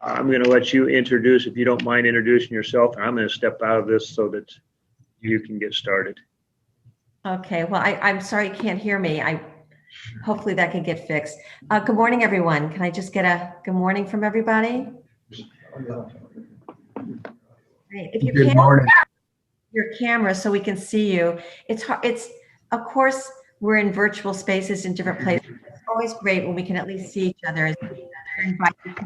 I'm going to let you introduce, if you don't mind introducing yourself, and I'm going to step out of this so that you can get started. Okay, well, I'm sorry you can't hear me. Hopefully that can get fixed. Good morning, everyone. Can I just get a good morning from everybody? Great. If you Good can, morning. your camera so we can see you. It's hard. Of course, we're in virtual spaces in different places. It's always great when we can at least see each other as we invite people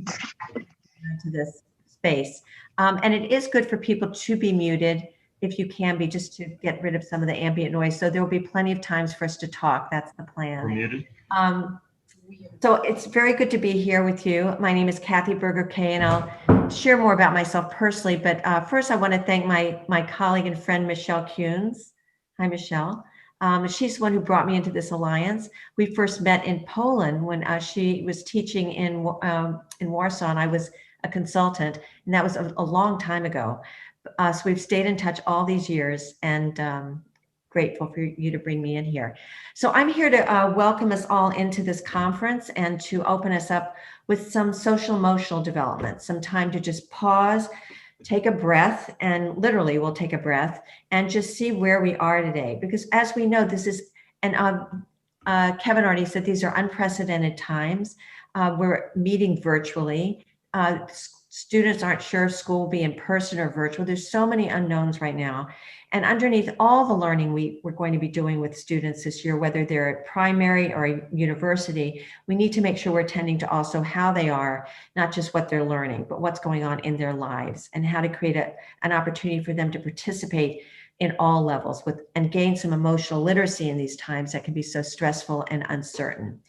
into this space. And it is good for people to be muted if you can be, just to get rid of some of the ambient noise. So there will be plenty of times for us to talk. That's the plan. Muted. So it's very good to be here with you. My name is Kathy Berger Kay, and I'll share more about myself personally. But first, I want to thank my colleague and friend, Michelle Kuhns. Hi, Michelle. She's the one who brought me into this alliance. We first met in Poland when she was teaching in Warsaw, and I was a consultant, and that was a long time ago. So we've stayed in touch all these years, and grateful for you to bring me in here. So I'm here to welcome us all into this conference and to open us up with some social emotional development, some time to just pause, take a breath, and literally we'll take a breath and just see where we are today. Because as we know, this is, and Kevin already said, these are unprecedented times. We're meeting virtually. Students aren't sure if school will be in person or virtual. There's so many unknowns right now. And underneath all the learning we're going to be doing with students this year, whether they're at primary or university, we need to make sure we're attending to also how they are, not just what they're learning, but what's going on in their lives and how to create an opportunity for them to participate in all levels and gain some emotional literacy in these times that can be so stressful and uncertain.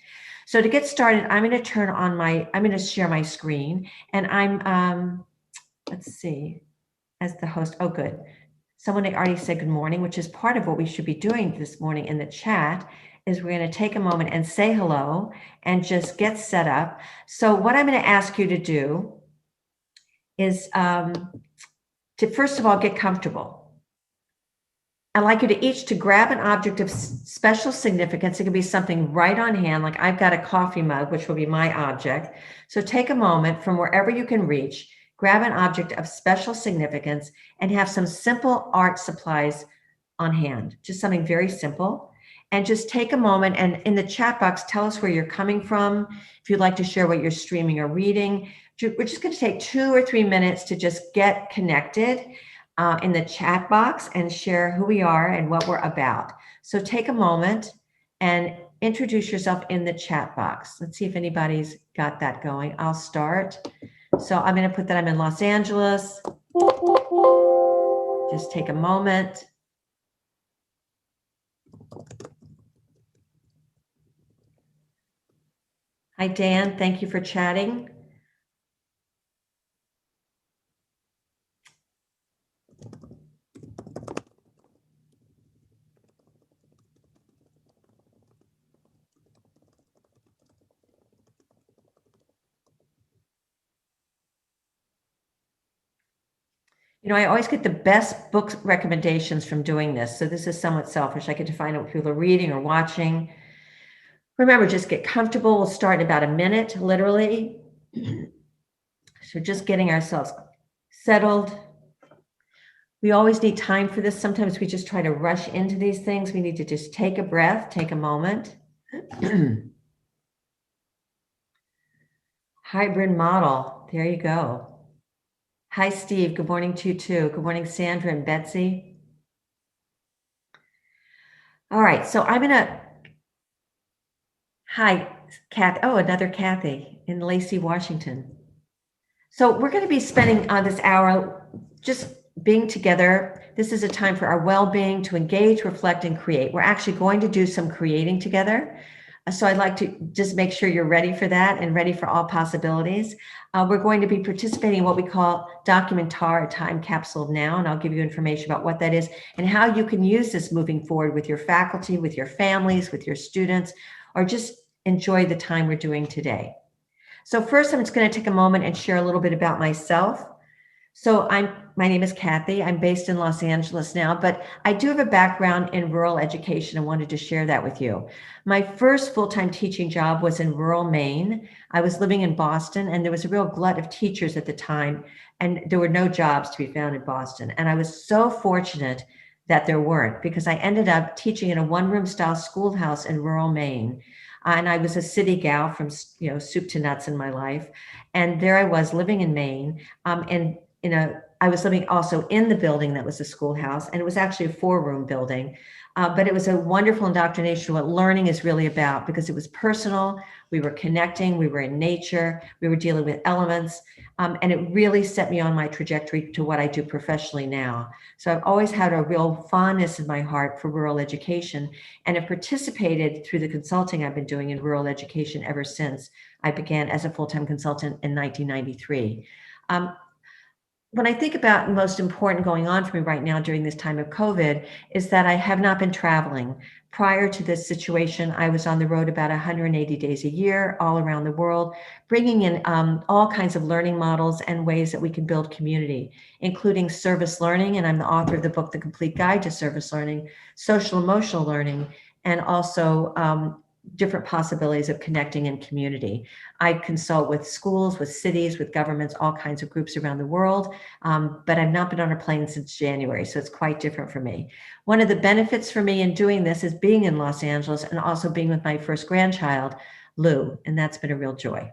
So to get started, I'm going to share my screen, and I'm, let's see, as the host. Oh, good. Someone already said good morning, which is part of what we should be doing this morning in the chat, is we're going to take a moment and say hello and just get set up. So what I'm going to ask you to do is to first of all, get comfortable. I'd like you to each to grab an object of special significance. It can be something right on hand, like I've got a coffee mug, which will be my object. So take a moment from wherever you can reach, grab an object of special significance, and have some simple art supplies on hand, just something very simple. And just take a moment and in the chat box, tell us where you're coming from. If you'd like to share what you're streaming or reading, we're just going to take 2 or 3 minutes to just get connected in the chat box and share who we are and what we're about. So take a moment and introduce yourself in the chat box. Let's see if anybody's got that going. I'll start. So I'm going to put that I'm in Los Angeles. Just take a moment. Hi, Dan. Thank you for chatting. You know, I always get the best book recommendations from doing this. So this is somewhat selfish. I get to find out what people are reading or watching. Remember, just get comfortable. We'll start in about a minute, literally. So just getting ourselves settled. We always need time for this. Sometimes we just try to rush into these things. We need to just take a breath, take a moment. Hybrid model. There you go. Hi, Steve. Good morning to you too. Good morning, Sandra and Betsy. All right. So I'm going to, hi, Kathy. Oh, another Kathy in Lacey, Washington. So we're going to be spending this hour just being together. This is a time for our well-being, to engage, reflect, and create. We're actually going to do some creating together. So I'd like to just make sure you're ready for that and ready for all possibilities. We're going to be participating in what we call Documentar, a time capsule of now, and I'll give you information about what that is and how you can use this moving forward with your faculty, with your families, with your students, or just enjoy the time we're doing today. So first, I'm just going to take a moment and share a little bit about myself. So my name is Kathy. I'm based in Los Angeles now, but I do have a background in rural education and wanted to share that with you. My first full-time teaching job was in rural Maine. I was living in Boston, and there was a real glut of teachers at the time, and there were no jobs to be found in Boston. And I was so fortunate that there weren't, because I ended up teaching in a one-room style schoolhouse in rural Maine. And I was a city gal from, soup to nuts in my life. And there I was living in Maine. And I was living also in the building that was the schoolhouse, and it was actually a 4-room building. But it was a wonderful indoctrination of what learning is really about, because it was personal. We were connecting, we were in nature, we were dealing with elements, and it really set me on my trajectory to what I do professionally now. So I've always had a real fondness in my heart for rural education, and have participated through the consulting I've been doing in rural education ever since I began as a full-time consultant in 1993. When I think about the most important going on for me right now during this time of COVID is that I have not been traveling. Prior to this situation, I was on the road about 180 days a year, all around the world, bringing in all kinds of learning models and ways that we can build community, including service learning. And I'm the author of the book, The Complete Guide to Service Learning, social emotional learning, and also different possibilities of connecting in community. I consult with schools, with cities, with governments, all kinds of groups around the world, but I've not been on a plane since January, so it's quite different for me. One of the benefits for me in doing this is being in Los Angeles and also being with my first grandchild, Lou, and that's been a real joy.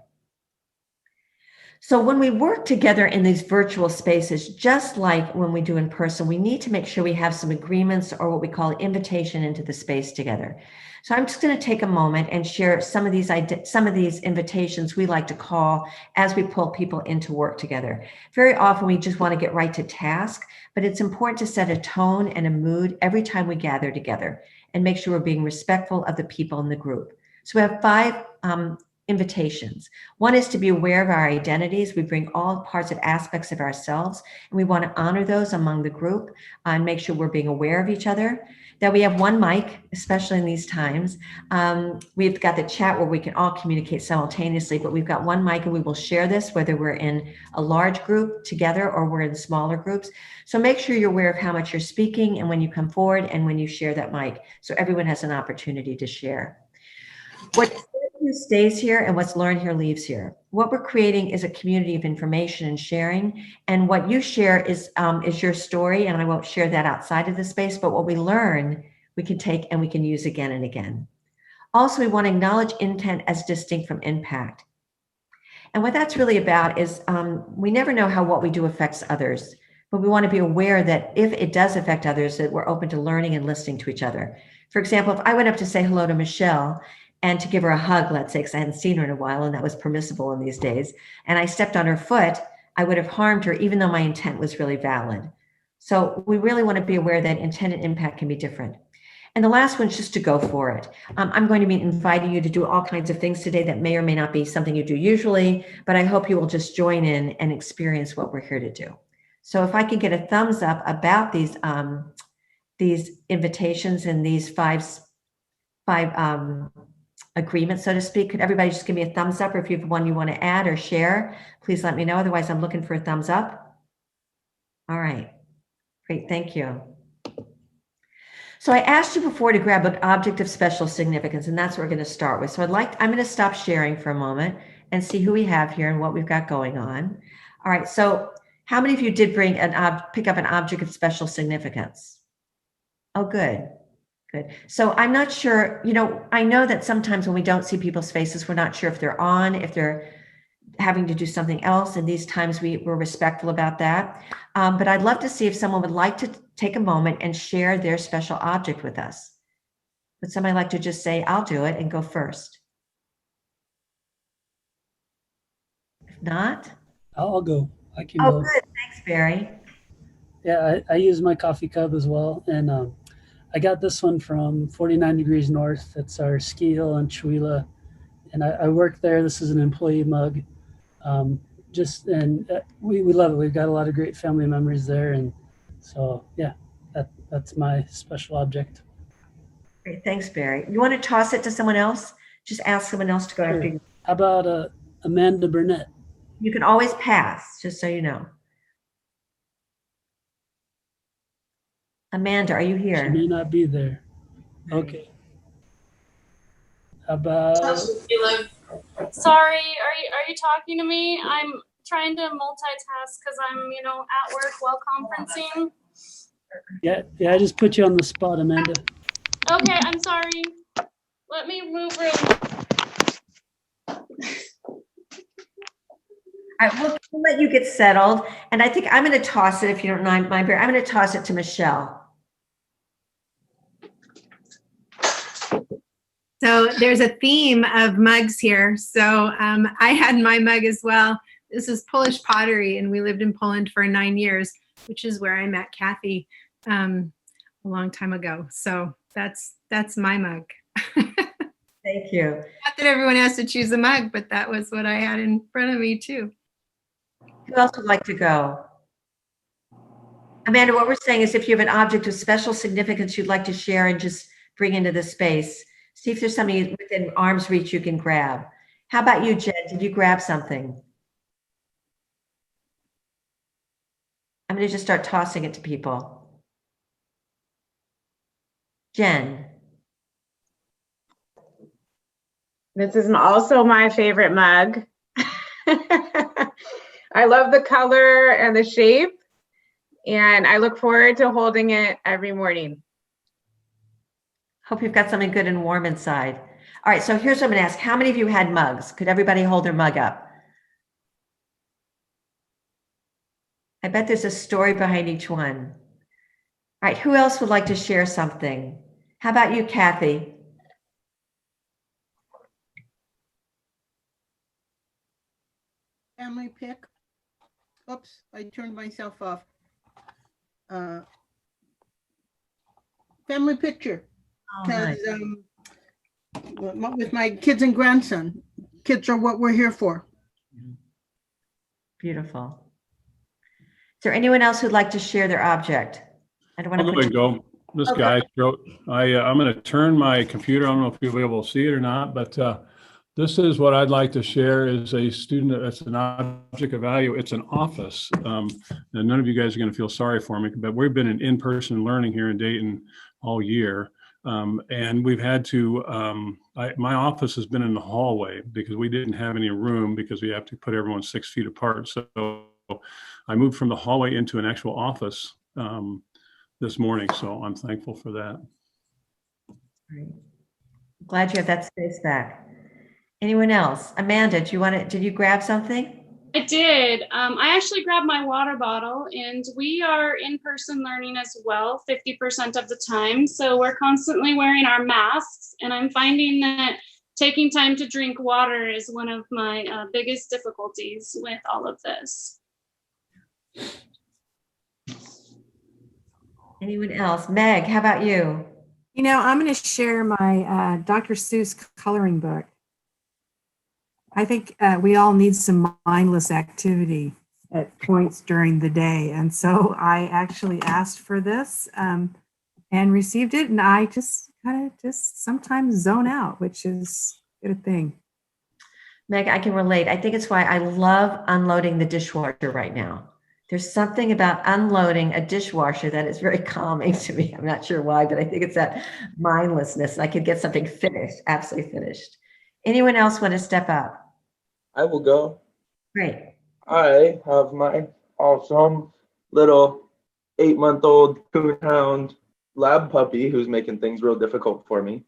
So when we work together in these virtual spaces, just like when we do in person, we need to make sure we have some agreements, or what we call invitation into the space together. So I'm just going to take a moment and share some of these invitations we like to call as we pull people into work together. Very often we just want to get right to task, but it's important to set a tone and a mood every time we gather together and make sure we're being respectful of the people in the group. So we have 5 invitations. One is to be aware of our identities. We bring all parts of aspects of ourselves, and we want to honor those among the group and make sure we're being aware of each other. That we have one mic, especially in these times. We've got the chat where we can all communicate simultaneously, but we've got one mic and we will share this, whether we're in a large group together or we're in smaller groups. So make sure you're aware of how much you're speaking and when you come forward and when you share that mic, so everyone has an opportunity to share. What stays here and what's learned here leaves here. What we're creating is a community of information and sharing. And what you share is your story. And I won't share that outside of the space, but what we learn, we can take and we can use again and again. Also, we want to acknowledge intent as distinct from impact. And what that's really about is we never know how what we do affects others, but we want to be aware that if it does affect others, that we're open to learning and listening to each other. For example, if I went up to say hello to Michelle and to give her a hug, let's say, because I hadn't seen her in a while, and that was permissible in these days, and I stepped on her foot, I would have harmed her, even though my intent was really valid. So we really want to be aware that intent and impact can be different. And the last one is just to go for it. I'm going to be inviting you to do all kinds of things today that may or may not be something you do usually, but I hope you will just join in and experience what we're here to do. So if I could get a thumbs up about these invitations and these five agreements, so to speak, could everybody just give me a thumbs up, or if you have one you want to add or share, please let me know. Otherwise, I'm looking for a thumbs up. All right, great, thank you. So I asked you before to grab an object of special significance, and that's what we're going to start with. So I'm going to stop sharing for a moment and see who we have here and what we've got going on. All right, so how many of you did bring pick up an object of special significance? Oh, good. Good. So I'm not sure, I know that sometimes when we don't see people's faces, we're not sure if they're on, if they're having to do something else. And these times we're respectful about that. But I'd love to see if someone would like to take a moment and share their special object with us. Would somebody like to just say, I'll do it and go first? If not? I'll go. I can go. go. Good. Thanks, Barry. Yeah, I use my coffee cup as well. And I got this one from 49 Degrees North. It's our ski hill in Chewelah. And I work there. This is an employee mug. We love it. We've got a lot of great family memories there. And so, yeah, that's my special object. Great. Thanks, Barry. You want to toss it to someone else? Just ask someone else to go after you. How about Amanda Burnett? You can always pass, just so you know. Amanda, are you She here? may not be there. Okay. How about, Sorry, are you talking to me? I'm trying to multitask because I'm, at work while conferencing. yeah, I just put you on the spot, Amanda. Okay, I'm sorry. Let me move room. All right, we'll let you get settled. And I think I'm going to toss it, if you don't mind, Bear. I'm going to toss it to Michelle. So there's a theme of mugs here. So I had my mug as well. This is Polish pottery, and we lived in Poland for 9 years, which is where I met Kathy a long time ago. So that's my mug. Thank you. Not that everyone has to choose a mug, but that was what I had in front of me too. Who else would like to go? Amanda, what we're saying is if you have an object of special significance you'd like to share and just bring into the space, see if there's something within arm's reach you can grab. How about you, Jen? Did you grab something? I'm going to just start tossing it to people. Jen. This is also my favorite mug. I love the color and the shape, and I look forward to holding it every morning. Hope you've got something good and warm inside. All right, so here's what I'm going to ask. How many of you had mugs? Could everybody hold their mug up? I bet there's a story behind each one. All right, who else would like to share something? How about you, Kathy? Family pic. Oops, I turned myself off. Family picture. Oh, nice. With my kids and grandson. Kids are what we're here for. Beautiful. Is there anyone else who'd like to share their object? I don't want to I'm put gonna go. This Okay. guy wrote, I'm gonna turn my computer. I don't know if you'll be able to see it or not, but this is what I'd like to share is a student, it's an object of value. It's an office. And none of you guys are gonna feel sorry for me, but we've been in-person learning here in Dayton all year. And we've had to, my office has been in the hallway because we didn't have any room because we have to put everyone 6 feet apart. So I moved from the hallway into an actual office this morning. So I'm thankful for that. Great. Glad you have that space back. Anyone else? Amanda, did you grab something? I did. I actually grabbed my water bottle, and we are in-person learning as well, 50% of the time. So we're constantly wearing our masks, and I'm finding that taking time to drink water is one of my biggest difficulties with all of this. Anyone else? Meg, how about you? You know, I'm going to share my Dr. Seuss coloring book. I think we all need some mindless activity at points during the day. And so I actually asked for this and received it. And I just kind of just sometimes zone out, which is a good thing. Meg, I can relate. I think it's why I love unloading the dishwasher right now. There's something about unloading a dishwasher that is very calming to me. I'm not sure why, but I think it's that mindlessness. I could get something finished, absolutely finished. Anyone else want to step up? I will go. Great. I have my awesome little 8-month-old coonhound lab puppy who's making things real difficult for me.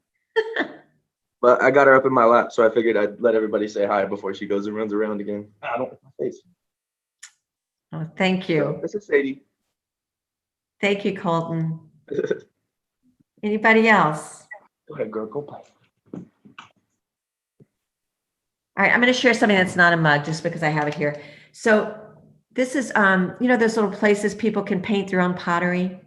But I got her up in my lap, so I figured I'd let everybody say hi before she goes and runs around again. I don't my face. Oh, thank you. So, this is Sadie. Thank you, Colton. Anybody else? Go ahead, girl. Go play. All right, I'm going to share something that's not a mug just because I have it here. So this is, you know, those little places people can paint their own pottery.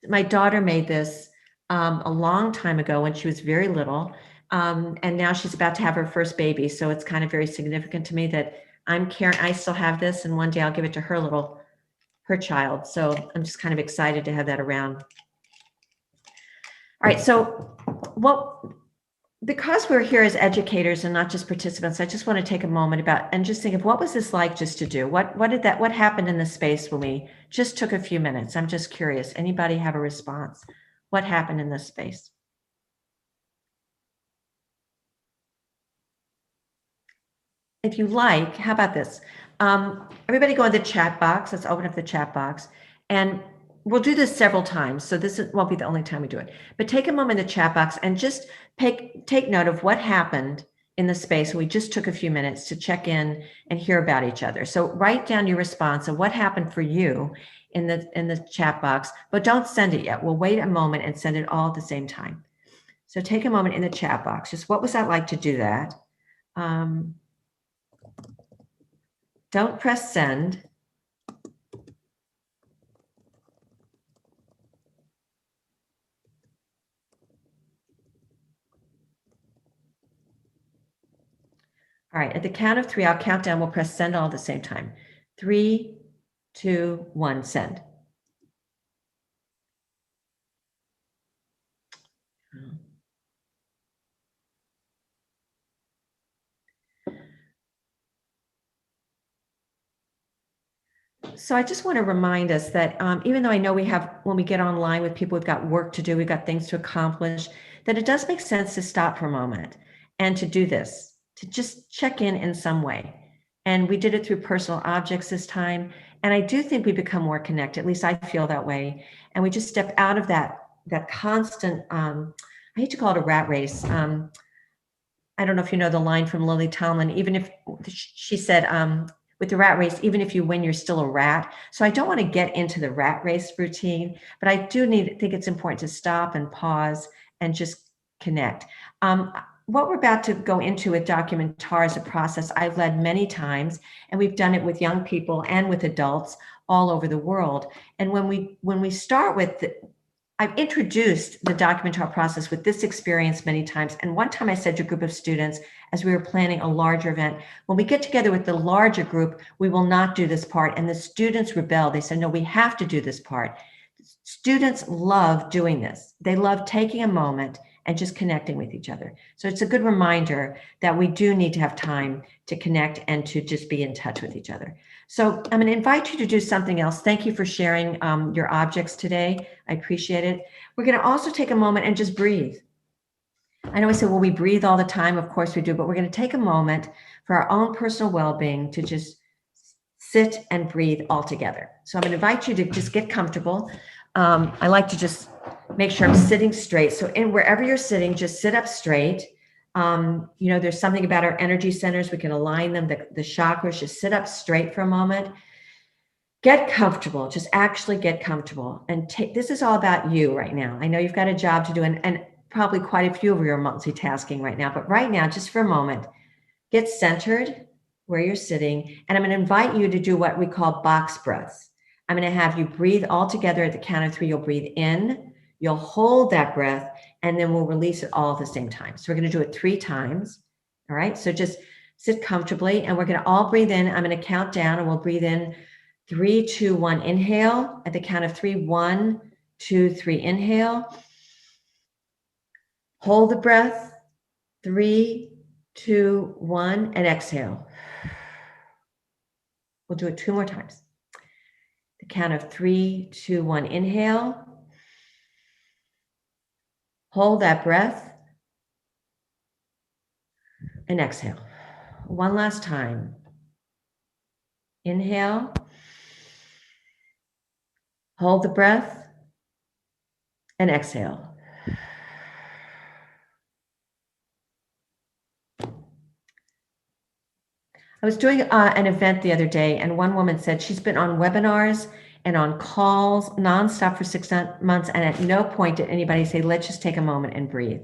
My daughter made this a long time ago when she was very little. And now she's about to have her first baby. So it's kind of very significant to me that I still have this, and one day I'll give it to her child. So I'm just kind of excited to have that around. All right, so because we're here as educators and not just participants, I just want to take a moment and just think of what was this like just to do? What happened in the space when we just took a few minutes? I'm just curious. Anybody have a response? What happened in this space? If you like, how about this? Everybody go in the chat box. Let's open up the chat box, and we'll do this several times. So this won't be the only time we do it, but take a moment in the chat box and just take note of what happened in the space. We just took a few minutes to check in and hear about each other. So write down your response of what happened for you in the chat box, but don't send it yet. We'll wait a moment and send it all at the same time. So take a moment in the chat box. Just what was that like to do that? Don't press send. All right, at the count of 3, I'll count down. We'll press send all at the same time. 3, 2, 1, send. So I just want to remind us that even though I know when we get online with people, we've got work to do, we've got things to accomplish, that it does make sense to stop for a moment and to do this, to just check in some way. And we did it through personal objects this time. And I do think we become more connected, at least I feel that way. And we just step out of that constant, I hate to call it a rat race. I don't know if you know the line from Lily Tomlin, even if she said, with the rat race, even if you win, you're still a rat. So I don't want to get into the rat race routine, but I do think it's important to stop and pause and just connect. What we're about to go into with Documentar is a process I've led many times, and we've done it with young people and with adults all over the world. And when we start with I've introduced the Documentar process with this experience many times. And one time I said to a group of students, as we were planning a larger event, when we get together with the larger group, we will not do this part. And the students rebelled. They said, no, we have to do this part. Students love doing this. They love taking a moment and just connecting with each other. So it's a good reminder that we do need to have time to connect and to just be in touch with each other. So I'm going to invite you to do something else. Thank you for sharing your objects today. I appreciate it. We're going to also take a moment and just breathe. I know we say, well, we breathe all the time. Of course we do, but we're going to take a moment for our own personal well-being to just sit and breathe all together. So I'm going to invite you to just get comfortable. I like to just make sure I'm sitting straight. So wherever you're sitting, just sit up straight. There's something about our energy centers. We can align them, the chakras. Just sit up straight for a moment. Get comfortable. Just actually get comfortable. And this is all about you right now. I know you've got a job to do, and probably quite a few of you are multitasking right now. But right now, just for a moment, get centered where you're sitting. And I'm going to invite you to do what we call box breaths. I'm going to have you breathe all together at the count of 3. You'll breathe in. You'll hold that breath, and then we'll release it all at the same time. So we're going to do it 3 times. All right. So just sit comfortably, and we're going to all breathe in. I'm going to count down, and we'll breathe in 3, 2, 1. Inhale at the count of 3. 1, 2, 3. Inhale. Hold the breath. 3, 2, 1, and exhale. We'll do it 2 more times. The count of 3, 2, 1. Inhale. Hold that breath and exhale. One last time. Inhale. Hold the breath and exhale. I was doing an event the other day, and one woman said she's been on webinars and on calls nonstop for 6 months, and at no point did anybody say, let's just take a moment and breathe.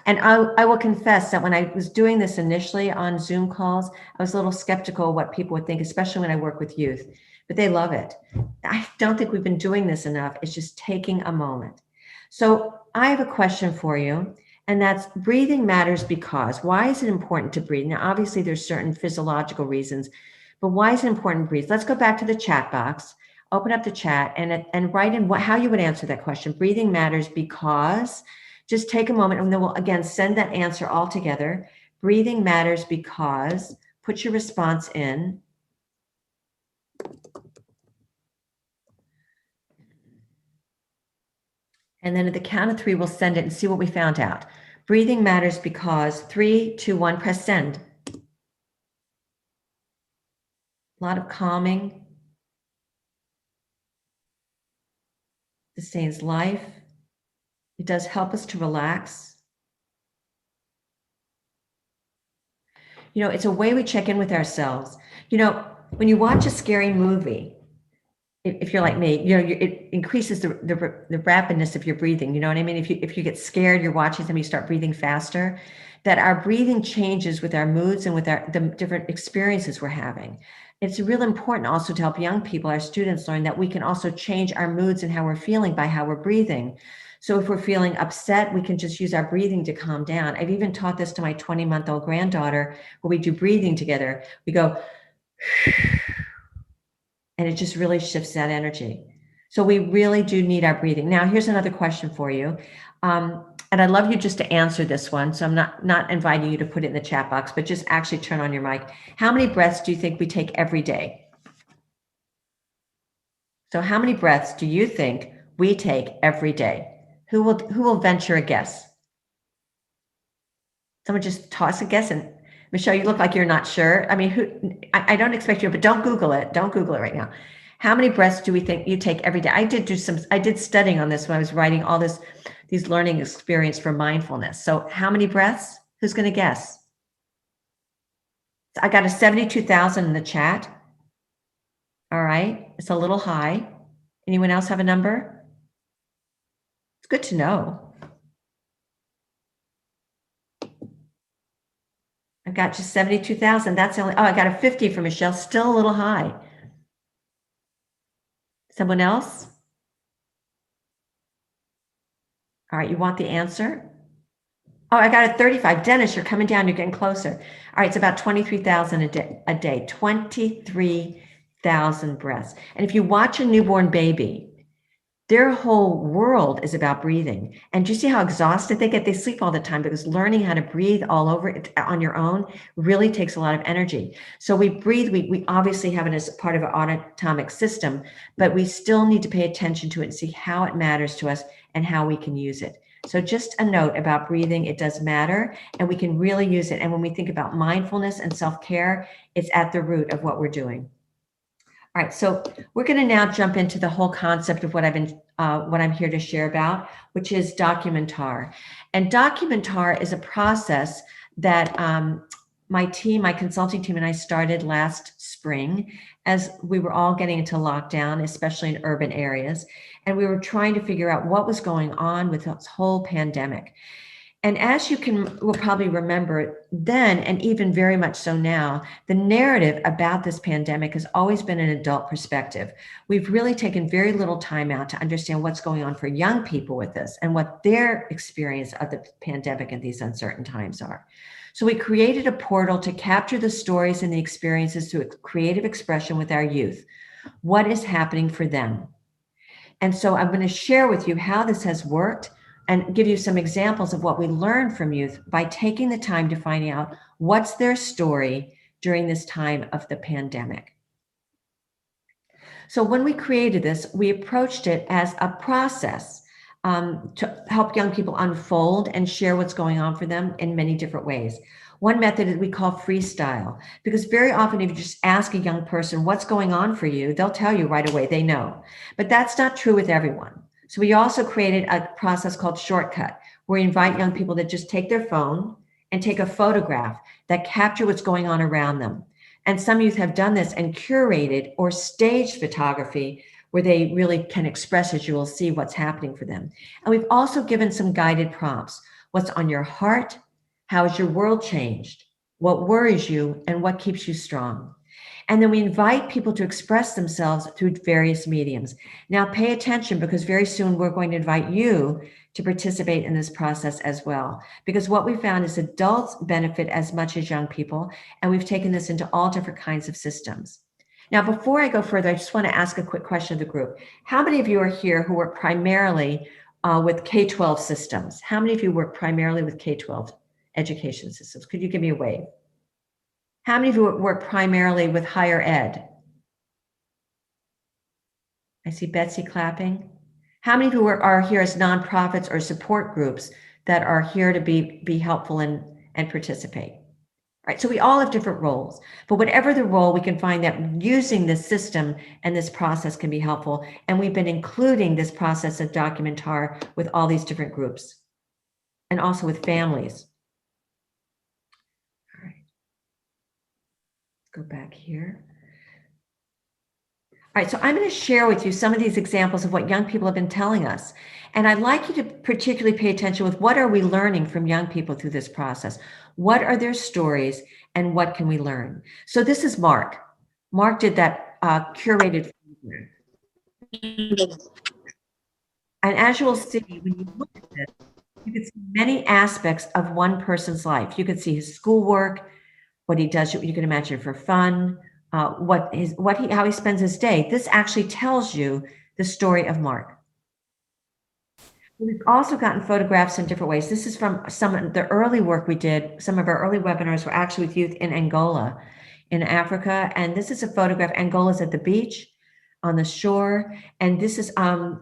And I will confess that when I was doing this initially on Zoom calls, I was a little skeptical of what people would think, especially when I work with youth, but they love it. I don't think we've been doing this enough. It's just taking a moment. So I have a question for you, and that's breathing matters because. Why is it important to breathe? Now, obviously there's certain physiological reasons, but why is it important to breathe? Let's go back to the chat box. Open up the chat and write in how you would answer that question. Breathing matters because Just take a moment and then we'll again send that answer all together. Breathing matters because, put your response in. And then at the count of 3, we'll send it and see what we found out. Breathing matters because 3, 2, 1, press send. A lot of calming. Sustains life. It does help us to relax. You know, it's a way we check in with ourselves. You know, when you watch a scary movie, if you're like me, you know, it increases the rapidness of your breathing. You know what I mean? If you get scared, you're watching something, you start breathing faster. That our breathing changes with our moods and with the different experiences we're having. It's really important also to help young people, our students, learn that we can also change our moods and how we're feeling by how we're breathing. So if we're feeling upset, we can just use our breathing to calm down. I've even taught this to my 20-month-old granddaughter, where we do breathing together. We go, and it just really shifts that energy. So we really do need our breathing. Now, here's another question for you. And I'd love you just to answer this one. So I'm not inviting you to put it in the chat box, but just actually turn on your mic. How many breaths do you think we take every day? So how many breaths do you think we take every day? Who will venture a guess? Someone just toss a guess. And Michelle, you look like you're not sure. I mean, I don't expect you, but don't Google it. Don't Google it right now. How many breaths do we think you take every day? I did studying on this when I was writing all these learning experience for mindfulness. So how many breaths? Who's going to guess? I got a 72,000 in the chat. All right. It's a little high. Anyone else have a number? It's good to know. I've got just 72,000. That's the only, I got a 50 for Michelle. Still a little high. Someone else? All right, you want the answer? Oh, I got a 35. Dennis, you're coming down. You're getting closer. All right, it's about 23,000 a day. 23,000 breaths. And if you watch a newborn baby, their whole world is about breathing. And do you see how exhausted they get? They sleep all the time because learning how to breathe all over it on your own really takes a lot of energy. So we breathe, we obviously have it as part of our autonomic system, but we still need to pay attention to it and see how it matters to us and how we can use it. So just a note about breathing, it does matter and we can really use it. And when we think about mindfulness and self-care, it's at the root of what we're doing. All right, so we're going to now jump into the whole concept of what I'm here to share about, which is Documentar. And Documentar is a process that my consulting team and I started last spring as we were all getting into lockdown, especially in urban areas. And we were trying to figure out what was going on with this whole pandemic. And as you will probably remember then, and even very much so now, the narrative about this pandemic has always been an adult perspective. We've really taken very little time out to understand what's going on for young people with this and what their experience of the pandemic and these uncertain times are. So we created a portal to capture the stories and the experiences through creative expression with our youth. What is happening for them? And so I'm going to share with you how this has worked and give you some examples of what we learned from youth by taking the time to find out what's their story during this time of the pandemic. So when we created this, we approached it as a process to help young people unfold and share what's going on for them in many different ways. One method is we call freestyle, because very often if you just ask a young person what's going on for you, they'll tell you right away, they know. But that's not true with everyone. So we also created a process called Shortcut, where we invite young people to just take their phone and take a photograph that capture what's going on around them. And some youth have done this and curated or staged photography where they really can express, as you will see, what's happening for them. And we've also given some guided prompts. What's on your heart? How has your world changed? What worries you and what keeps you strong? And then we invite people to express themselves through various mediums. Now pay attention, because very soon we're going to invite you to participate in this process as well. Because what we found is adults benefit as much as young people, and we've taken this into all different kinds of systems. Now, before I go further, I just want to ask a quick question of the group. How many of you are here who work primarily with K-12 systems? How many of you work primarily with K-12 education systems? Could you give me a wave? How many of you work primarily with higher ed? I see Betsy clapping. How many of you are here as nonprofits or support groups that are here to be helpful and participate? Right, so we all have different roles, but whatever the role, we can find that using this system and this process can be helpful. And we've been including this process of Documentar with all these different groups and also with families. All right, let's go back here. All right, so I'm going to share with you some of these examples of what young people have been telling us. And I'd like you to particularly pay attention with what are we learning from young people through this process? What are their stories and what can we learn? So this is Mark. Mark did that curated. And as you'll see, when you look at this, you can see many aspects of one person's life. You can see his schoolwork, what he does, you can imagine for fun, how he spends his day. This actually tells you the story of Mark. We've also gotten photographs in different ways. This is from some of the early work we did. Some of our early webinars were actually with youth in Angola, in Africa. And this is a photograph. Angola's at the beach on the shore. And this is a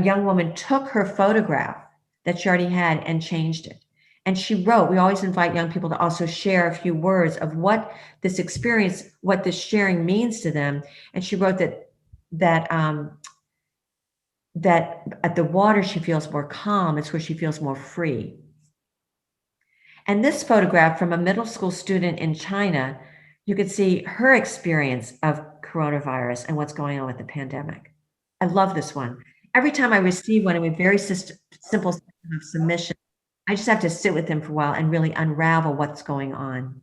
young woman took her photograph that she already had and changed it. And she wrote, we always invite young people to also share a few words of what this experience, what this sharing means to them. And she wrote that at the water, she feels more calm. It's where she feels more free. And this photograph from a middle school student in China, you could see her experience of coronavirus and what's going on with the pandemic. I love this one. Every time I receive one, I'm a very simple system of submission. I just have to sit with them for a while and really unravel what's going on.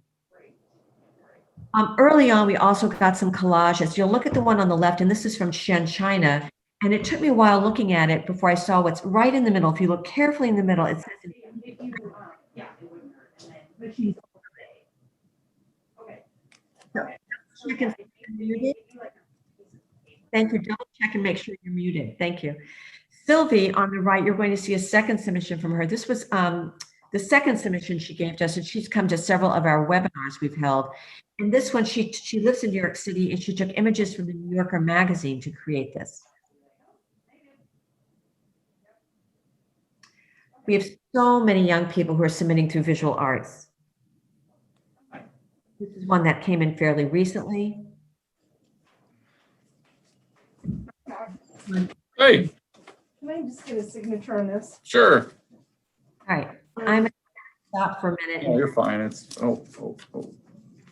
Early on, we also got some collages. You'll look at the one on the left, and this is from Xi'an, China. And it took me a while looking at it before I saw what's right in the middle. If you look carefully in the middle, it says, thank you. Double check and make sure you're muted. Thank you. Sylvie, on the right, you're going to see a second submission from her. This was the second submission she gave to us, and she's come to several of our webinars we've held. And this one, she lives in New York City, and she took images from the New Yorker magazine to create this. We have so many young people who are submitting through visual arts. This is one that came in fairly recently. Hey. Can I just get a signature on this? Sure. All right, I'm gonna stop for a minute. Oh, you're fine. It's Hold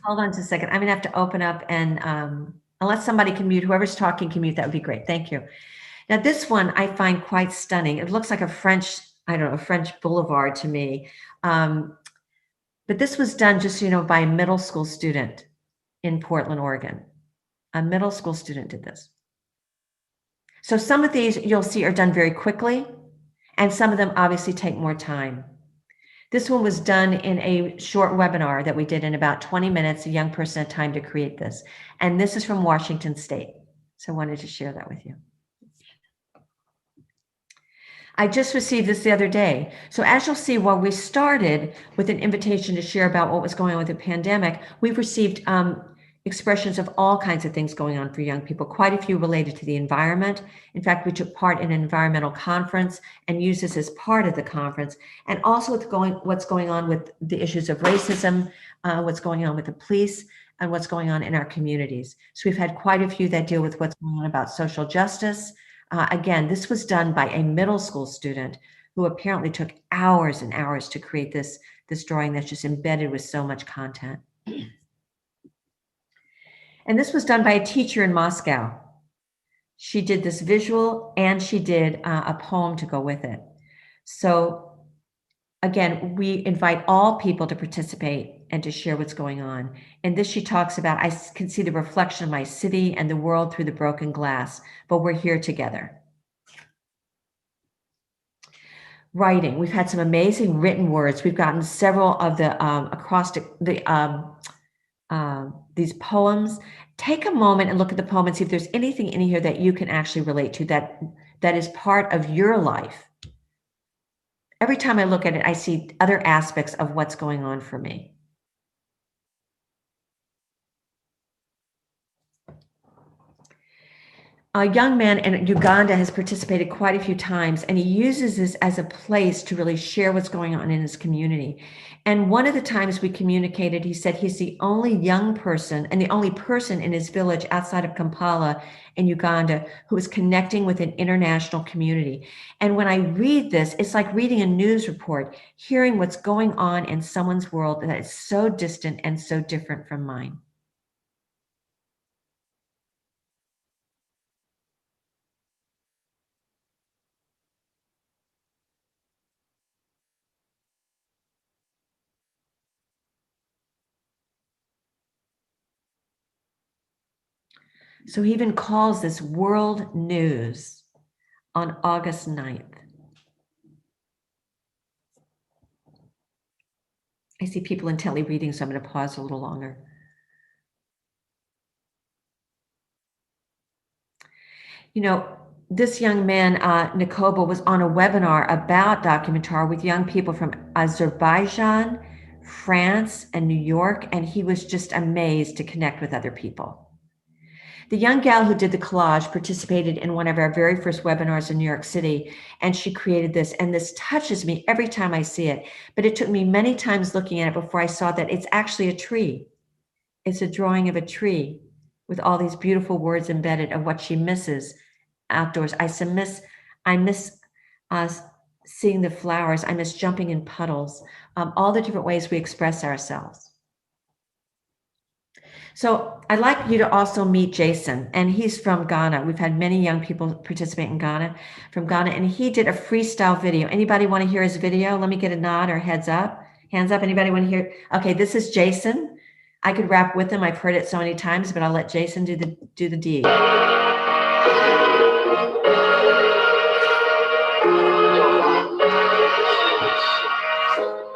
on just a second. I'm gonna have to open up and unless somebody can mute, whoever's talking can mute, that would be great. Thank you. Now this one I find quite stunning. It looks like a French, I don't know, a French boulevard to me. But this was done just, by a middle school student in Portland, Oregon. A middle school student did this. So some of these you'll see are done very quickly, and some of them obviously take more time. This one was done in a short webinar that we did in about 20 minutes. A young person had time to create this. And this is from Washington State. So I wanted to share that with you. I just received this the other day. So as you'll see, while we started with an invitation to share about what was going on with the pandemic, we've received expressions of all kinds of things going on for young people, quite a few related to the environment. In fact, we took part in an environmental conference and used this as part of the conference, and also what's going on with the issues of racism, what's going on with the police, and what's going on in our communities. So we've had quite a few that deal with what's going on about social justice. Again, this was done by a middle school student who apparently took hours and hours to create this drawing that's just embedded with so much content. And this was done by a teacher in Moscow. She did this visual and she did a poem to go with it. So again, we invite all people to participate and to share what's going on. And this she talks about, I can see the reflection of my city and the world through the broken glass, but we're here together. Writing, we've had some amazing written words. We've gotten several of the acrostic, these poems. Take a moment and look at the poem and see if there's anything in here that you can actually relate to, that is part of your life. every time I look at it, I see other aspects of what's going on for me. A young man in Uganda has participated quite a few times, and he uses this as a place to really share what's going on in his community. And one of the times we communicated, he said he's the only young person and the only person in his village outside of Kampala in Uganda who is connecting with an international community. And when I read this, it's like reading a news report, hearing what's going on in someone's world that is so distant and so different from mine. So he even calls this world news on August 9th. I see people intently reading, so I'm going to pause a little longer. You know, this young man, Nikobo, was on a webinar about Documentar with young people from Azerbaijan, France, and New York, and he was just amazed to connect with other people. The young gal who did the collage participated in one of our very first webinars in New York City, and she created this, and this touches me every time I see it. But it took me many times looking at it before I saw that it's actually a tree. It's a drawing of a tree with all these beautiful words embedded of what she misses outdoors. I miss seeing the flowers. I miss jumping in puddles, all the different ways we express ourselves. So I'd like you to also meet Jason, and he's from Ghana. We've had many young people participate in Ghana, from Ghana, and he did a freestyle video. Anybody want to hear his video? Let me get a nod or heads up. Hands up. Anybody want to hear? Okay, this is Jason. I could rap with him. I've heard it so many times, but I'll let Jason do the deed.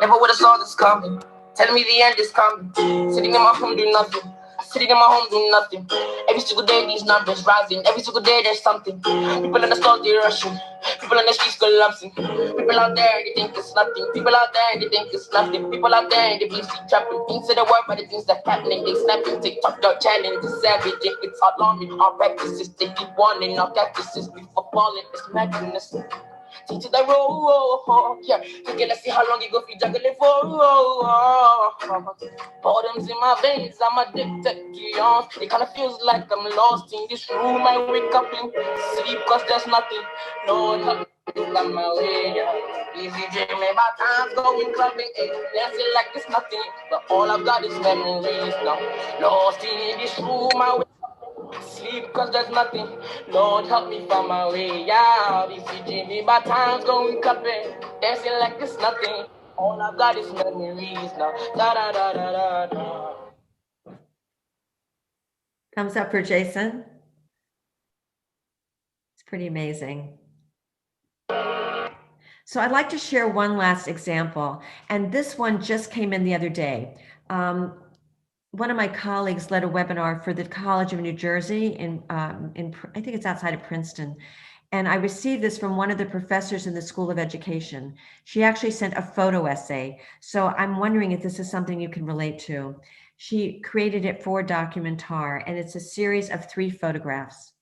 Never would have saw this coming. Telling me the end is coming. Sitting in my home doing nothing. Sitting in my home doing nothing. Every single day these numbers rising. Every single day there's something. People in the stores they're rushing. People in the streets collapsing. People out there they think it's nothing. People out there they think it's nothing. People out there they busy trapping. Things in the world but the things that's happening. They snapping. TikTok dog challenge. It's savage. It's alarming. Our practices they keep warning. Our practices before falling. It's madness. Teach it the road, yeah. Okay, let's see how long you go for juggling for. Bottoms in my veins, I'm addicted to yours. It kind of feels like I'm lost in this room. I wake up in sleep cause there's nothing. No, nothing on my way, yeah. Easy dreaming about times going clubbing, dancing like it's nothing. But all I've got is memories now. Lost in this room, I wake sleep cause there's nothing. Lord help me find my way out. If you dream me by times going clubbing, dancing like it's nothing. All I've got is memories now. Da da da da da da. Thumbs up for Jason. It's pretty amazing. So I'd like to share one last example, and this one just came in the other day. One of my colleagues led a webinar for the College of New Jersey in I think it's outside of Princeton. And I received this from one of the professors in the School of Education. She actually sent a photo essay. So I'm wondering if this is something you can relate to. She created it for Documentar, and it's a series of 3 photographs.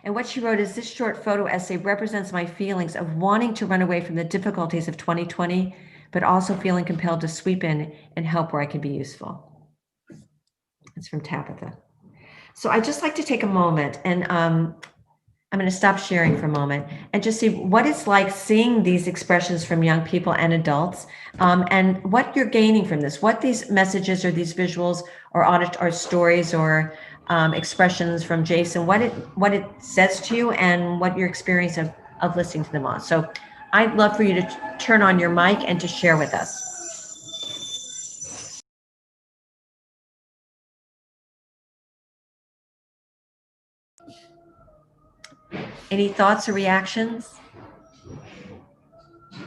And what she wrote is, this short photo essay represents my feelings of wanting to run away from the difficulties of 2020, but also feeling compelled to sweep in and help where I can be useful. It's from Tabitha. So I'd just like to take a moment, and I'm going to stop sharing for a moment and just see what it's like seeing these expressions from young people and adults, and what you're gaining from this, what these messages or these visuals or stories or expressions from Jason, what it says to you and what your experience of listening to them on. So I'd love for you to turn on your mic and to share with us. Any thoughts or reactions? All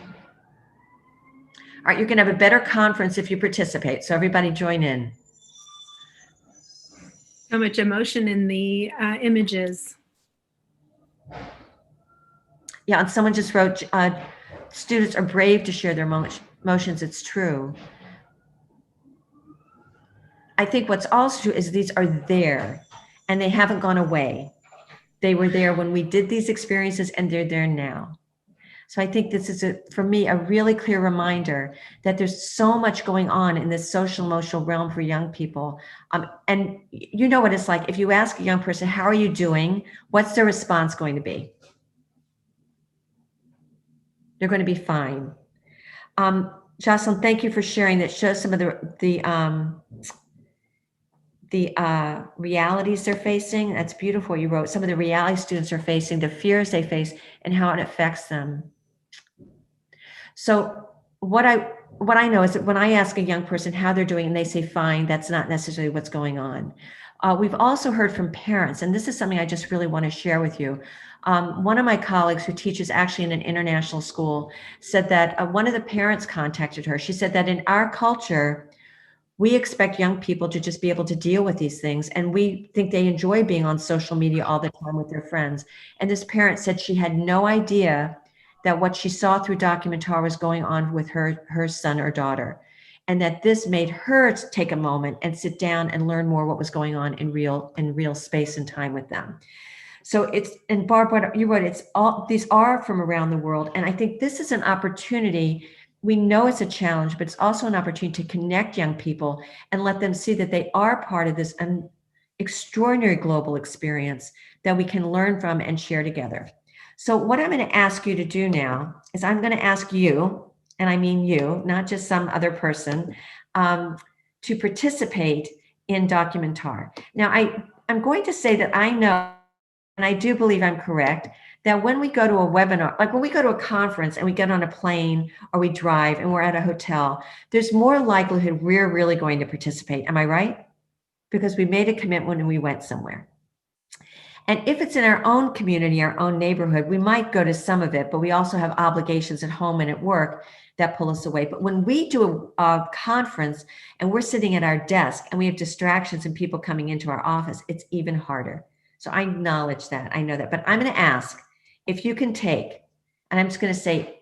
right, you're going to have a better conference if you participate. So everybody join in. So much emotion in the images. Yeah, and someone just wrote, students are brave to share their emotions. It's true. I think what's also true is these are there and they haven't gone away. They were there when we did these experiences and they're there now. So I think this is, for me, a really clear reminder that there's so much going on in this social emotional realm for young people. And you know what it's like. If you ask a young person, how are you doing? What's their response going to be? They're going to be fine. Jocelyn, thank you for sharing. That shows some of the realities they're facing. That's beautiful. You wrote some of the reality students are facing, the fears they face, and how it affects them. So what I know is that when I ask a young person how they're doing and they say fine, that's not necessarily what's going on. We've also heard from parents, and this is something I just really want to share with you. One of my colleagues who teaches actually in an international school said that one of the parents contacted her. She said that in our culture, we expect young people to just be able to deal with these things. And we think they enjoy being on social media all the time with their friends. And this parent said she had no idea that what she saw through Documentar was going on with her son or daughter. And that this made her take a moment and sit down and learn more what was going on in real space and time with them. So it's, and Barb, what you wrote, it's all, these are from around the world. And I think this is an opportunity. We know it's a challenge, but it's also an opportunity to connect young people and let them see that they are part of this extraordinary global experience that we can learn from and share together. So what I'm going to ask you to do now is I'm going to ask you, and I mean you, not just some other person, to participate in Documentar. Now, I'm going to say that I know, and I do believe I'm correct, that when we go to a webinar, like when we go to a conference and we get on a plane or we drive and we're at a hotel, there's more likelihood we're really going to participate. Am I right? Because we made a commitment when we went somewhere. And if it's in our own community, our own neighborhood, we might go to some of it, but we also have obligations at home and at work that pull us away. But when we do a conference and we're sitting at our desk and we have distractions and people coming into our office, it's even harder. So I acknowledge that, I know that, but I'm going to ask if you can take, and I'm just going to say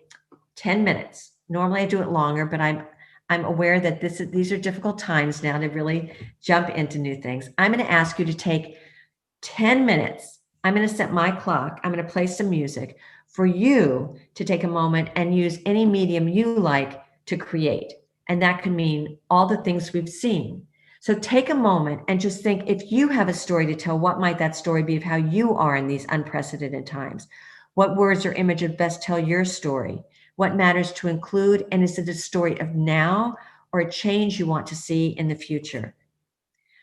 10 minutes. Normally I do it longer, but I'm aware that these are difficult times now to really jump into new things. I'm going to ask you to take 10 minutes. I'm going to set my clock. I'm going to play some music for you to take a moment and use any medium you like to create. And that could mean all the things we've seen. So take a moment and just think, if you have a story to tell, what might that story be of how you are in these unprecedented times? What words or image would best tell your story? What matters to include? And is it a story of now or a change you want to see in the future?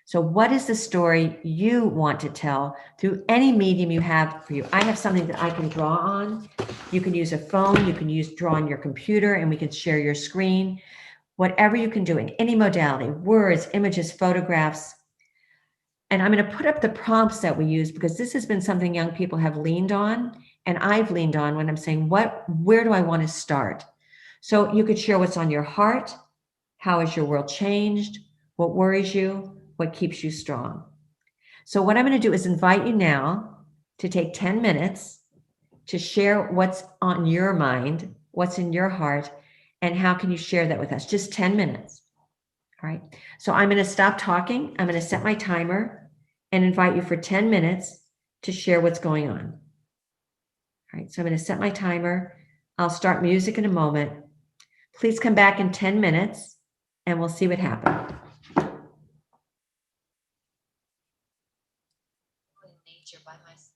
So what is the story you want to tell through any medium you have for you? I have something that I can draw on. You can use a phone, you can draw on your computer, and we can share your screen. Whatever you can do in any modality, words, images, photographs. And I'm going to put up the prompts that we use because this has been something young people have leaned on, and I've leaned on when I'm saying, where do I want to start? So you could share what's on your heart. How has your world changed? What worries you? What keeps you strong? So what I'm going to do is invite you now to take 10 minutes to share what's on your mind, what's in your heart, and how can you share that with us? Just 10 minutes. All right. So I'm going to stop talking. I'm going to set my timer and invite you for 10 minutes to share what's going on. All right. So I'm going to set my timer. I'll start music in a moment. Please come back in 10 minutes and we'll see what happens. Nature by myself.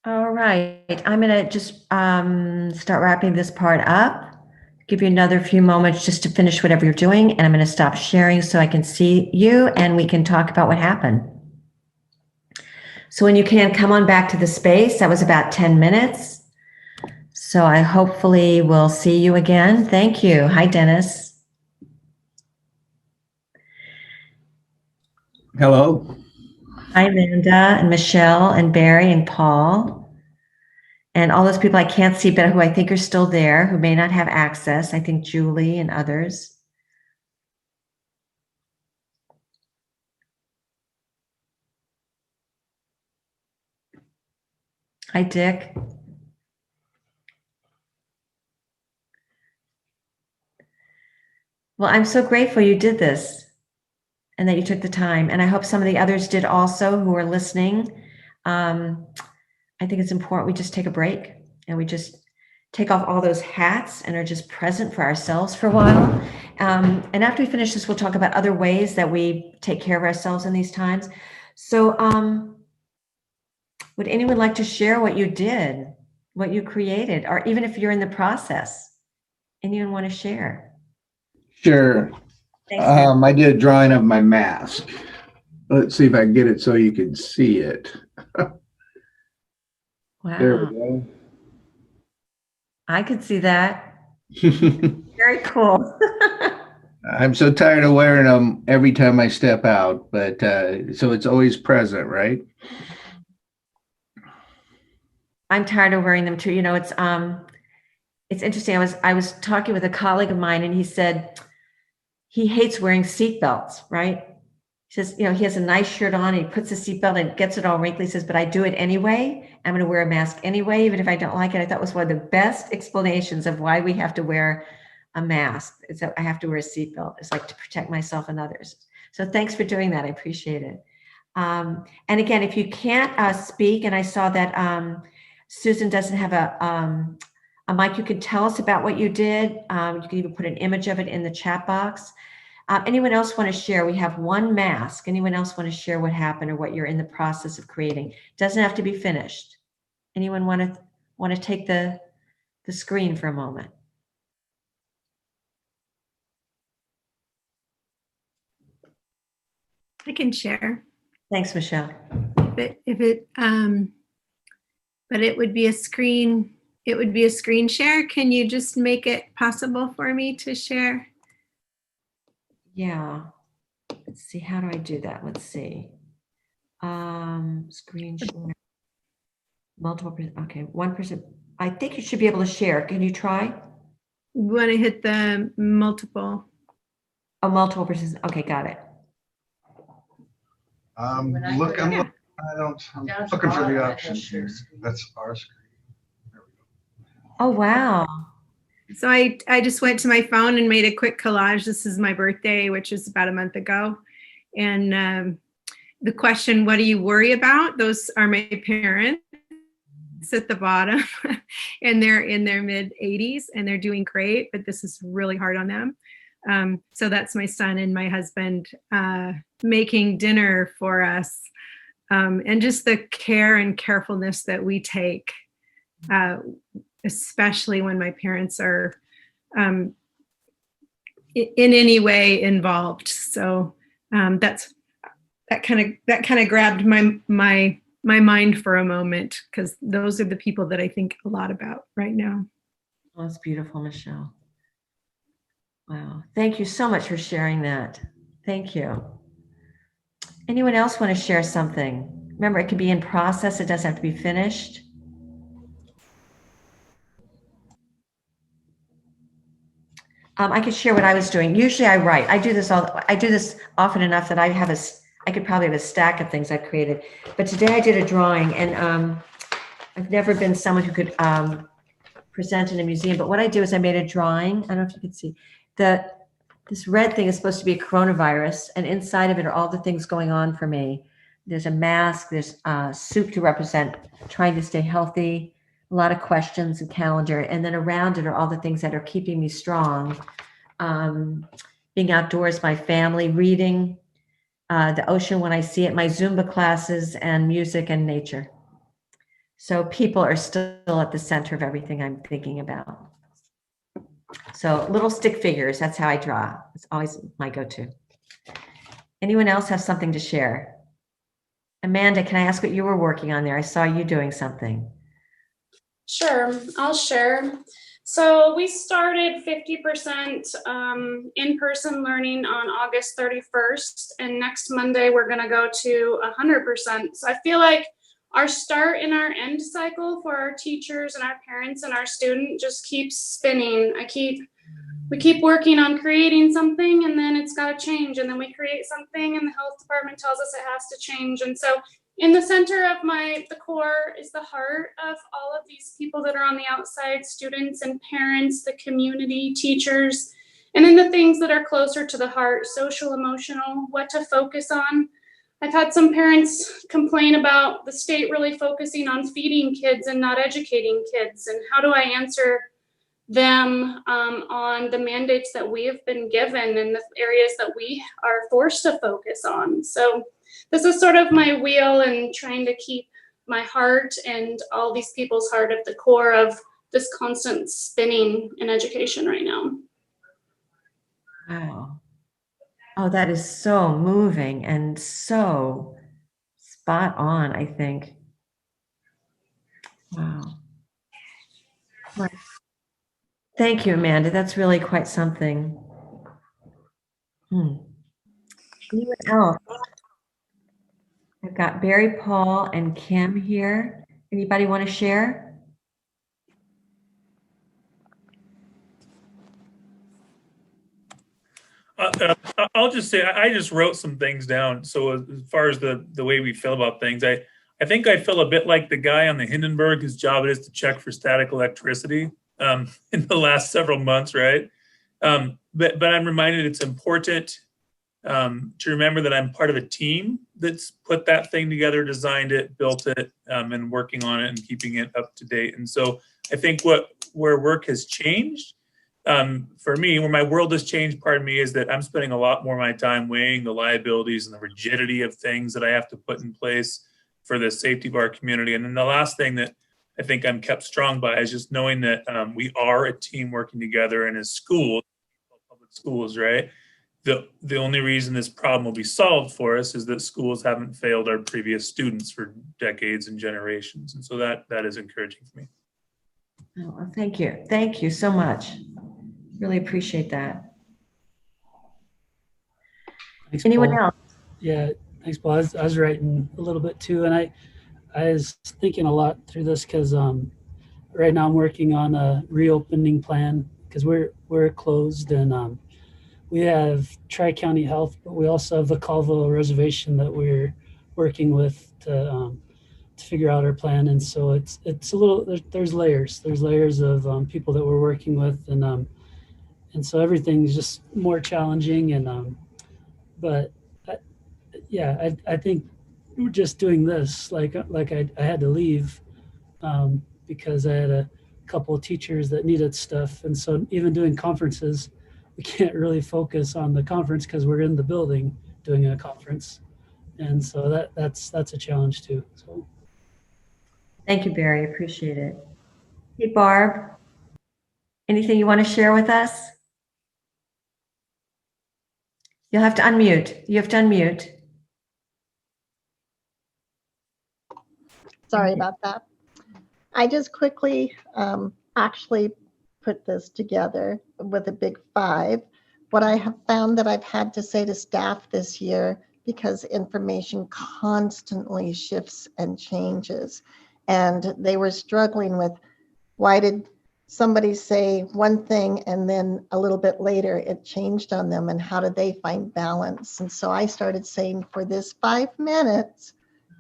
All right, I'm going to just start wrapping this part up. Give you another few moments just to finish whatever you're doing, and I'm going to stop sharing so I can see you and we can talk about what happened. So when you can, come on back to the space. That was about 10 minutes. So I hopefully will see you again. Thank you. Hi, Dennis. Hello. Hi, Amanda and Michelle and Barry and Paul. And all those people I can't see, but who I think are still there, who may not have access. I think Julie and others. Hi, Dick. Well, I'm so grateful you did this and that you took the time. And I hope some of the others did also who are listening. I think it's important we just take a break and we just take off all those hats and are just present for ourselves for a while. And after we finish this, we'll talk about other ways that we take care of ourselves in these times. So would anyone like to share what you did, what you created, or even if you're in the process? Anyone want to share? Sure. Thanks, I did a drawing of my mask. Let's see if I can get it so you can see it. Wow. There we go. I could see that. Very cool. I'm so tired of wearing them every time I step out, but so it's always present, right? I'm tired of wearing them too. You know, it's interesting. I was talking with a colleague of mine and he said he hates wearing seatbelts, right? He says, you know, he has a nice shirt on, he puts the seatbelt and gets it all wrinkly. He says, but I do it anyway. I'm going to wear a mask anyway, even if I don't like it. I thought it was one of the best explanations of why we have to wear a mask. It's that I have to wear a seatbelt. It's like to protect myself and others. So thanks for doing that. I appreciate it. And again, if you can't speak, and I saw that Susan doesn't have a mic, you can tell us about what you did. You can even put an image of it in the chat box. Anyone else want to share? We have one mask. Anyone else want to share what happened or what you're in the process of creating? Doesn't have to be finished. Anyone want to take the screen for a moment? I can share. Thanks, Michelle. But it would be a screen. It would be a screen share. Can you just make it possible for me to share? Yeah. Let's see. How do I do that? Let's see. Screen share. Multiple. Okay. 1%. I think you should be able to share. Can you try? You want to hit the multiple. Oh, multiple percent. Okay. Got it. I'm looking for the options here. That's our screen. Oh, wow. So I just went to my phone and made a quick collage. This is my birthday, which is about a month ago. And the question, what do you worry about? Those are my parents at the bottom. And they're in their mid 80s and they're doing great, but this is really hard on them. So that's my son and my husband making dinner for us. And just the care and carefulness that we take, especially when my parents are in any way involved. So that kind of grabbed my mind for a moment, because those are the people that I think a lot about right now. Oh, that's beautiful, Michelle. Wow. Thank you so much for sharing that. Thank you. Anyone else want to share something? Remember, it can be in process. It doesn't have to be finished. I could share what I was doing. Usually I write. I do this often enough that I could probably have a stack of things I've created. But today I did a drawing, and I've never been someone who could present in a museum. But what I do is I made a drawing. I don't know if you can see. This red thing is supposed to be a coronavirus, and inside of it are all the things going on for me. There's a mask, there's soup to represent trying to stay healthy, a lot of questions and calendar, and then around it are all the things that are keeping me strong. Being outdoors, my family, reading, the ocean when I see it, my Zumba classes, and music and nature. So people are still at the center of everything I'm thinking about. So little stick figures, that's how I draw. It's always my go-to. Anyone else have something to share? Amanda, can I ask what you were working on there? I saw you doing something. Sure, I'll share. So we started 50% in-person learning on August 31st, and next Monday we're going to go to 100%. So I feel like our start and our end cycle for our teachers and our parents and our student just keeps spinning. We keep working on creating something, and then it's got to change, and then we create something and the health department tells us it has to change. And so in the center of the core is the heart of all of these people that are on the outside, students and parents, the community, teachers, and then the things that are closer to the heart, social, emotional, what to focus on. I've had some parents complain about the state really focusing on feeding kids and not educating kids. And how do I answer them on the mandates that we have been given and the areas that we are forced to focus on? So this is sort of my wheel and trying to keep my heart and all these people's heart at the core of this constant spinning in education right now. Wow. Oh, that is so moving and so spot on, I think. Wow. Right. Thank you, Amanda. That's really quite something. Anyone else? I've got Barry, Paul, and Kim here. Anybody want to share? I'll just say I just wrote some things down. So as far as the way we feel about things, I think I feel a bit like the guy on the Hindenburg whose job it is to check for static electricity in the last several months, right? But I'm reminded it's important to remember that I'm part of a team that's put that thing together, designed it, built it, and working on it and keeping it up to date. And so I think where work has changed for me, where my world has changed, pardon me, is that I'm spending a lot more of my time weighing the liabilities and the rigidity of things that I have to put in place for the safety of our community. And then the last thing that I think I'm kept strong by is just knowing that we are a team working together, and as schools, public schools, right? The only reason this problem will be solved for us is that schools haven't failed our previous students for decades and generations. And so that is encouraging for me. Oh, thank you. Thank you so much. Really appreciate that. Thanks, Anyone Paul. else? Yeah, thanks, Paul. I was writing a little bit too, and I was thinking a lot through this because right now I'm working on a reopening plan because we're closed, and we have Tri-County Health, but we also have the Colville Reservation that we're working with to figure out our plan. And so it's a little, there's layers of people that we're working with, and so everything's just more challenging. And but I think we're just doing this like I had to leave because I had a couple of teachers that needed stuff, and so even doing conferences, we can't really focus on the conference because we're in the building doing a conference, and so that's a challenge too. So Thank you, Barry. Appreciate it. Hey, Barb, anything you want to share with us? You'll have to unmute. You have to unmute. Sorry about that. I just quickly actually put this together with a big 5. What I have found that I've had to say to staff this year, because information constantly shifts and changes, and they were struggling with, why did somebody say one thing and then a little bit later it changed on them, and how did they find balance? And so I started saying, for this 5 minutes,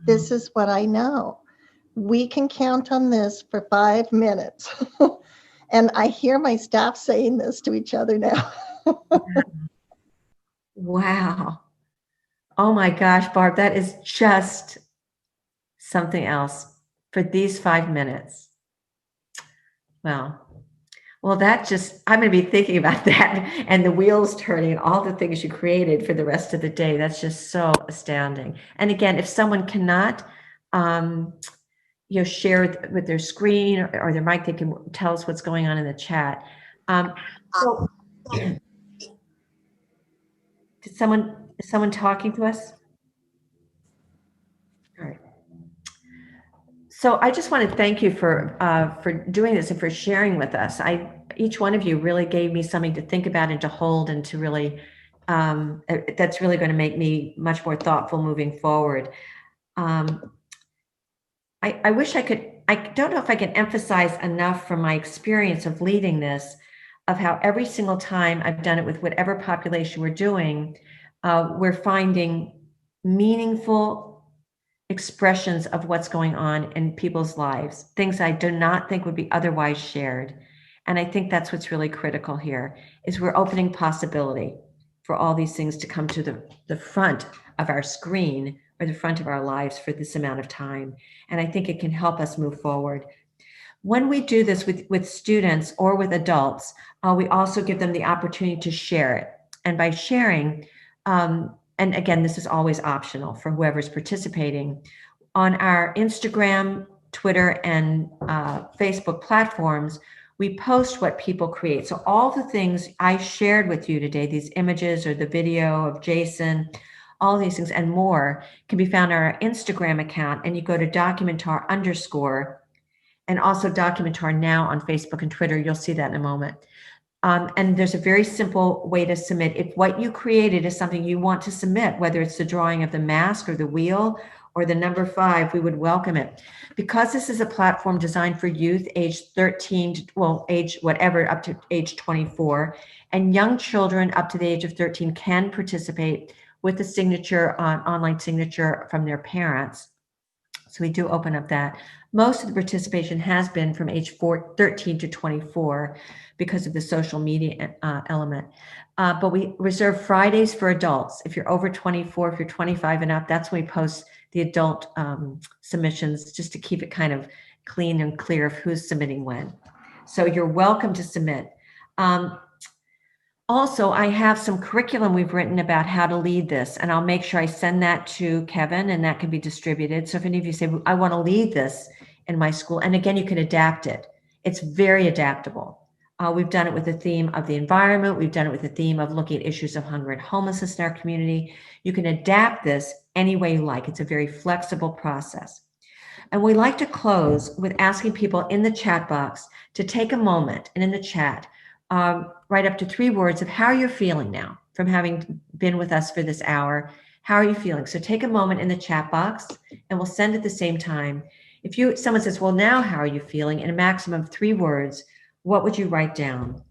this is what I know. We can count on this for 5 minutes. And I hear my staff saying this to each other now. Wow. Oh my gosh, Barb, that is just something else for these 5 minutes. Well, that just, I'm going to be thinking about that and the wheels turning and all the things you created for the rest of the day. That's just so astounding. And again, if someone cannot share with their screen or their mic. They can tell us what's going on in the chat. So, is someone talking to us? All right. So I just want to thank you for doing this and for sharing with us. Each one of you really gave me something to think about and to hold, and to really, that's really going to make me much more thoughtful moving forward. I wish I could, I don't know if I can emphasize enough from my experience of leading this, of how every single time I've done it with whatever population we're doing, we're finding meaningful expressions of what's going on in people's lives, things I do not think would be otherwise shared. And I think that's what's really critical here, is we're opening possibility for all these things to come to the front of our screen or the front of our lives for this amount of time. And I think it can help us move forward. When we do this with students or with adults, we also give them the opportunity to share it. And by sharing, and again, this is always optional for whoever's participating, on our Instagram, Twitter, and Facebook platforms, we post what people create. So all the things I shared with you today, these images or the video of Jason, all these things and more can be found on our Instagram account. And you go to Documentar_, and also Documentar Now on Facebook and Twitter. You'll see that in a moment. And there's a very simple way to submit. If what you created is something you want to submit, whether it's the drawing of the mask or the wheel or the number 5, we would welcome it. Because this is a platform designed for youth age 13, age whatever, up to age 24, and young children up to the age of 13 can participate with a signature, online signature from their parents. So we do open up that. Most of the participation has been from age 13 to 24 because of the social media element. But we reserve Fridays for adults. If you're over 24, if you're 25 and up, that's when we post the adult submissions, just to keep it kind of clean and clear of who's submitting when. So you're welcome to submit. Also, I have some curriculum we've written about how to lead this, and I'll make sure I send that to Kevin, and that can be distributed. So if any of you say, I want to lead this in my school, and again, you can adapt it. It's very adaptable. We've done it with the theme of the environment. We've done it with the theme of looking at issues of hunger and homelessness in our community. You can adapt this any way you like. It's a very flexible process. And we like to close with asking people in the chat box to take a moment and in the chat, write up to 3 words of how you're feeling now from having been with us for this hour. How are you feeling? So take a moment in the chat box and we'll send at the same time. If someone says, well, now how are you feeling? In a maximum of 3 words, what would you write down?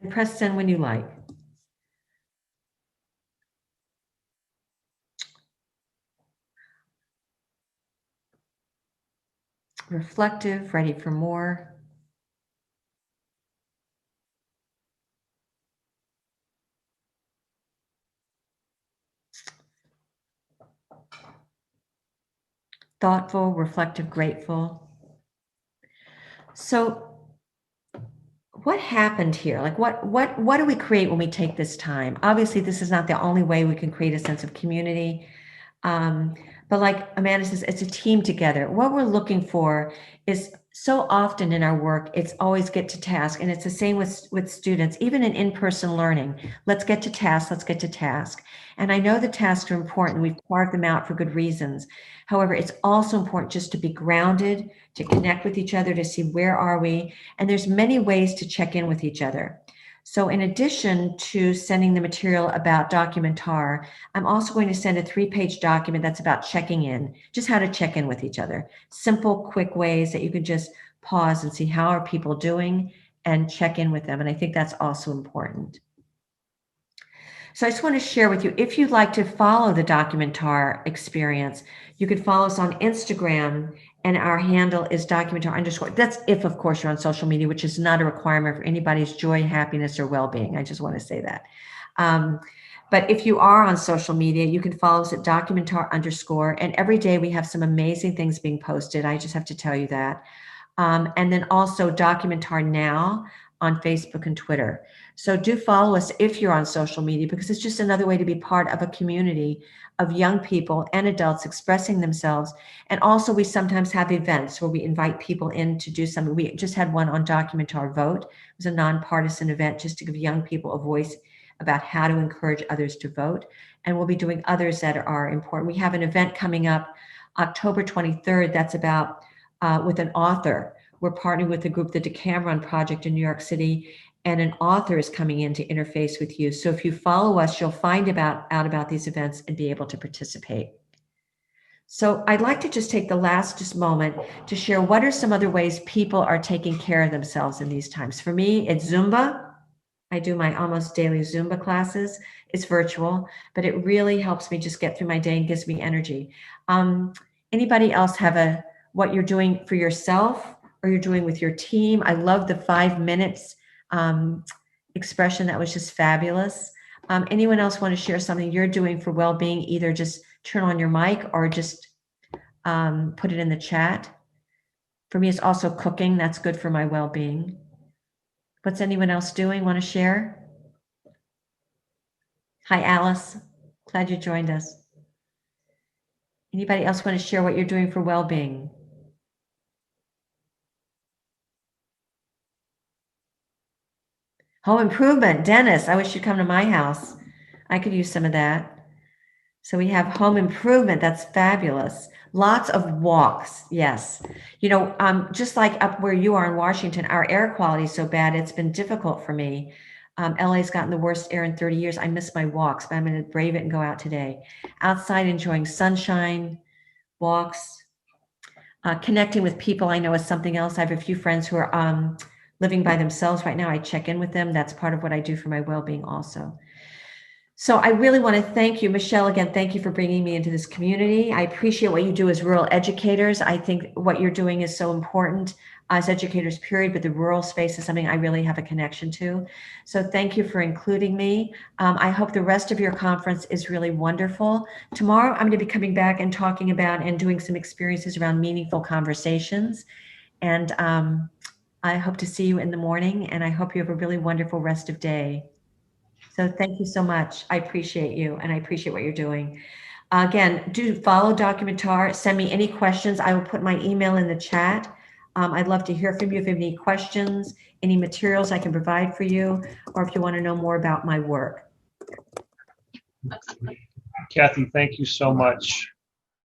And press send when you like. Reflective, ready for more. Thoughtful, reflective, grateful. So what happened here? Like what do we create when we take this time? Obviously, this is not the only way we can create a sense of community. But like Amanda says, it's a team together. What we're looking for is, so often in our work, it's always get to task. And it's the same with students, even in in-person learning. Let's get to task, let's get to task. And I know the tasks are important. We've carved them out for good reasons. However, it's also important just to be grounded, to connect with each other, to see where are we. And there's many ways to check in with each other. So in addition to sending the material about Documentar, I'm also going to send a 3-page document that's about checking in, just how to check in with each other. Simple, quick ways that you can just pause and see how are people doing and check in with them. And I think that's also important. So I just want to share with you, if you'd like to follow the Documentar experience, you could follow us on Instagram, and our handle is Documentar_. That's if, of course, you're on social media, which is not a requirement for anybody's joy, happiness, or well-being. I just want to say that. But if you are on social media, you can follow us at Documentar_. And every day we have some amazing things being posted. I just have to tell you that. And then also Documentar Now on Facebook and Twitter. So do follow us if you're on social media, because it's just another way to be part of a community of young people and adults expressing themselves. And also we sometimes have events where we invite people in to do something. We just had one on Documentar Vote. It was a nonpartisan event just to give young people a voice about how to encourage others to vote. And we'll be doing others that are important. We have an event coming up October 23rd that's about with an author. We're partnering with the group, the Decameron Project in New York City, and an author is coming in to interface with you. So if you follow us, you'll find out about these events and be able to participate. So I'd like to just take the last moment to share what are some other ways people are taking care of themselves in these times. For me, it's Zumba. I do my almost daily Zumba classes. It's virtual, but it really helps me just get through my day and gives me energy. Anybody else have what you're doing for yourself or you're doing with your team? I love the 5 minutes expression. That was just fabulous. Anyone else want to share something you're doing for well-being? Either just turn on your mic or just put it in the chat. For me, it's also cooking. That's good for my well-being. What's anyone else doing? Want to share? Hi, Alice. Glad you joined us. Anybody else want to share what you're doing for well-being? Home improvement. Dennis, I wish you'd come to my house. I could use some of that. So we have home improvement. That's fabulous. Lots of walks. Yes. You know, just like up where you are in Washington, our air quality is so bad. It's been difficult for me. LA's gotten the worst air in 30 years. I miss my walks, but I'm going to brave it and go out today. Outside, enjoying sunshine, walks, connecting with people I know is something else. I have a few friends who are living by themselves right now. I check in with them. That's part of what I do for my well-being also. So I really want to thank you, Michelle, again, thank you for bringing me into this community. I appreciate what you do as rural educators. I think what you're doing is so important as educators, period, but the rural space is something I really have a connection to. So thank you for including me. I hope the rest of your conference is really wonderful. Tomorrow, I'm going to be coming back and talking about and doing some experiences around meaningful conversations. And I hope to see you in the morning, and I hope you have a really wonderful rest of day. So thank you so much. I appreciate you, and I appreciate what you're doing. Again, do follow Documentar. Send me any questions. I will put my email in the chat. I'd love to hear from you if you have any questions, any materials I can provide for you, or if you want to know more about my work. Kathy, thank you so much.